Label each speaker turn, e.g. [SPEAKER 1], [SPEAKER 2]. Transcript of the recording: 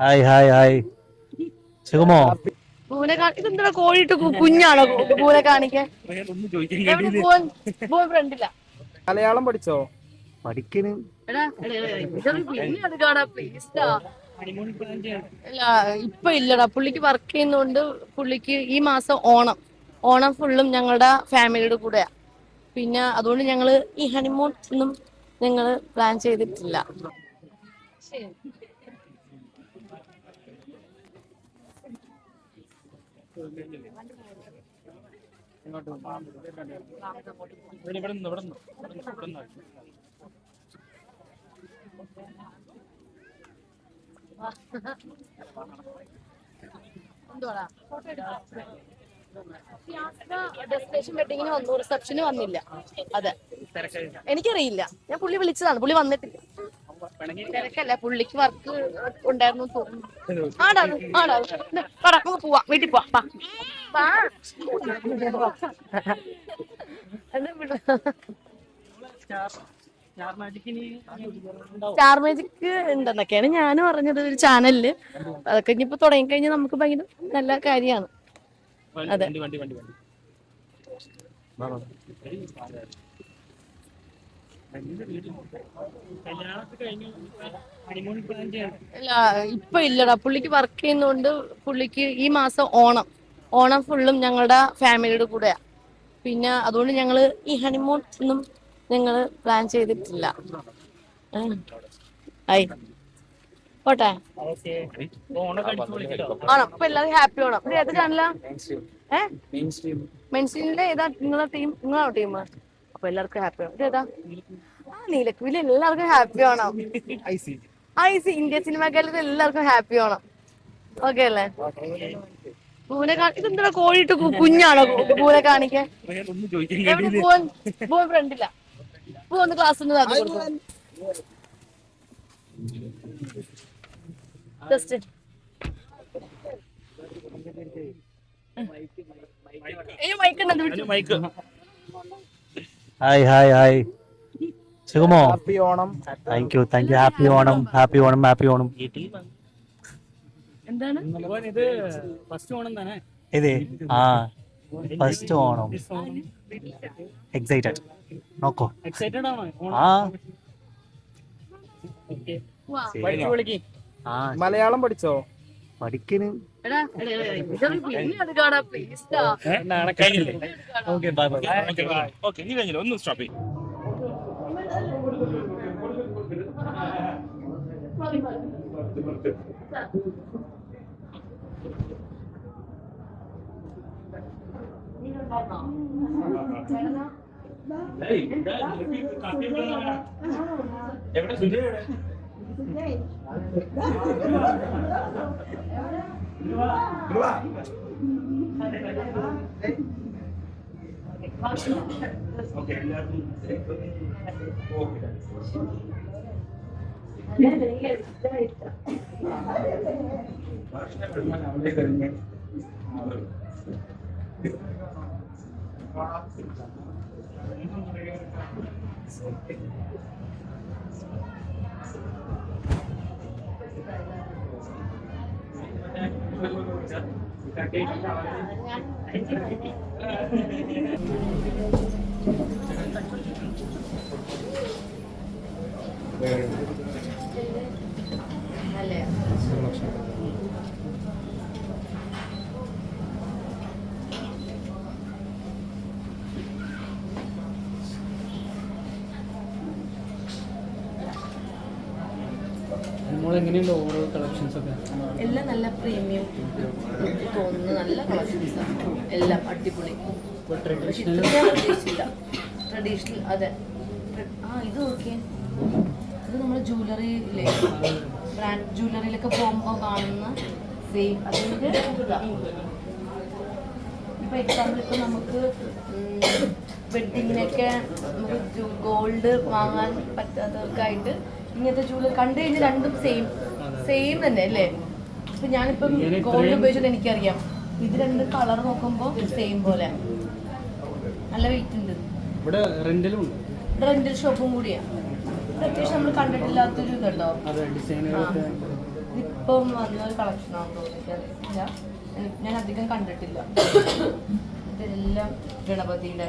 [SPEAKER 1] Hi hi hi സുഖമോ?
[SPEAKER 2] ഇതെന്താ കോഴിട്ട് കുഞ്ഞാണോ പൂനെ കാണിക്കാൻ? എവിടെ പോവാൻ പോവാൻ ഫ്രണ്ടില്ല.
[SPEAKER 3] മലയാളം പഠിച്ചോ?
[SPEAKER 1] പഠിക്കണ്.
[SPEAKER 2] അല്ല ഇപ്പൊ ഇല്ലടാ, പുള്ളിക്ക് വർക്ക് ചെയ്യുന്നോണ്ട് പുള്ളിക്ക് ഈ മാസം ഓണം ഓണം ഫുള്ളും ഞങ്ങളുടെ ഫാമിലിയുടെ കൂടെയാ. പിന്നെ അതുകൊണ്ട് ഞങ്ങള് ഈ ഹണിമൂൺ ഒന്നും ഞങ്ങള് പ്ലാൻ ചെയ്തിട്ടില്ല. ശരി. എന്തുവാടാ ഡെസ്റ്റിനേഷൻ വെഡിങ്ങിന് വന്നു, റിസപ്ഷന് വന്നില്ല. അതെ, എനിക്കറിയില്ല. ഞാൻ പുള്ളി വിളിച്ചതാണ്, പുള്ളി വന്നിട്ടില്ല. തിരക്കല്ല, പുള്ളിക്ക് വർക്ക് ഉണ്ടായിരുന്നു തോന്നുന്നു. ആടാണ് ആടാണ്. നമുക്ക് പോവാം, വീട്ടിൽ പോവാം. സ്റ്റാർ മാജിക് ഉണ്ടെന്നൊക്കെയാണ് ഞാനും അറിഞ്ഞത് ഒരു ചാനലില്. അതൊക്കെ ഇനിയിപ്പോ തുടങ്ങി കഴിഞ്ഞാൽ നമുക്ക് ഭയങ്കര നല്ല കാര്യമാണ്. അതെ, അല്ല ഇപ്പൊ ഇല്ലടാ, പുള്ളിക്ക് വർക്ക് ചെയ്യുന്നോണ്ട് പുള്ളിക്ക് ഈ മാസം ഓണം ഫുള്ളും ഞങ്ങളുടെ ഫാമിലിയുടെ കൂടെയാ. പിന്നെ അതുകൊണ്ട് ഞങ്ങള് ഈ ഹണിമൂൺ ഒന്നും ഞങ്ങള് പ്ലാൻ ചെയ്തിട്ടില്ല. ആയി പോട്ടെ. ആണോ? അപ്പൊ എല്ലാവരും ഹാപ്പി ആണോ? ഇത് ഏത് ചാനലാ? മെൻസിന്റെ ഏതാ നിങ്ങളെ ടീം? നിങ്ങളാണോ ടീം? അപ്പൊ എല്ലാവർക്കും ഹാപ്പി ആണ്. ഇത് ഏതാ? നീലക്കുയിൽ എല്ലാവർക്കും ഹാപ്പി ആണോ? I C India cinema gallery എല്ലാവർക്കും ഹാപ്പി ആണോ? ഓക്കെ അല്ലേ? ഇതെന്താ കോഴിട്ട് കുഞ്ഞാണോ പൂനെ കാണിക്കാൻ? എവിടെ പോവാൻ പോവാൻ ഫ്രണ്ടില്ല. പോന്ന് class just mic.
[SPEAKER 1] Hi hi hi സുഖമോ?
[SPEAKER 3] Happy Onam.
[SPEAKER 1] Thank you happy Onam happy Onam happy Onam.
[SPEAKER 2] എന്താണ്
[SPEAKER 1] ഇത് ആ ഫസ്റ്റ് ഓണം. എക്സൈറ്റഡ് നോക്കോ? ആ
[SPEAKER 3] മലയാളം പഠിച്ചോ?
[SPEAKER 1] പഠിക്കണ്.
[SPEAKER 4] ഒന്ന് സ്റ്റോപ്പ്. എവിടെ സുജയ്?
[SPEAKER 3] എങ്ങനെയുണ്ട് ഓരോ കളക്ഷൻസ് ഒക്കെ?
[SPEAKER 2] എല്ലാം നല്ല പ്രീമിയം തോന്നുന്നു, നല്ല കളക്ഷൻസ് എല്ലാം അടിപൊളി. ട്രഡീഷണൽ അതെ. ഇത് നോക്കിയേ, ഇത് നമ്മൾ ജ്വല്ലറിയിലെ ബ്രാൻഡ് ജ്വല്ലറിയിലൊക്കെ പോകുമ്പോൾ കാണുന്ന സെയിം അതിൻ്റെ ഇപ്പൊ എക്സാമ്പിൾ ഇപ്പൊ നമുക്ക് വെഡിങ്ങിനൊക്കെ നമുക്ക് ഗോൾഡ് വാങ്ങാൻ പറ്റാത്തവർക്കായിട്ട് ഇങ്ങനത്തെ ജ്വല്ലറി കണ്ടു കഴിഞ്ഞാൽ രണ്ടും സെയിം തന്നെ അല്ലേ? ഇപ്പൊ ഞാനിപ്പം ഗോൾഡ് ഉപയോഗിച്ചത് എനിക്കറിയാം, ഇത് രണ്ട് കളർ നോക്കുമ്പോൾ സെയിം പോലെ നല്ല വെയിറ്റ് ഉണ്ട്.
[SPEAKER 3] ഇവിടെ
[SPEAKER 2] റെന്റൽ ഷോപ്പും കൂടിയാണ്. അത്യാവശ്യം നമ്മൾ കണ്ടിട്ടില്ലാത്തൊരു ഇതുണ്ടോ? ഇപ്പം വന്നൊരു കളക്ഷനാണെന്ന് തോന്നുന്നു, എനിക്കറിയില്ല. ഞാൻ അധികം കണ്ടിട്ടില്ല. ഇതെല്ലാം ഗണപതിയുടെ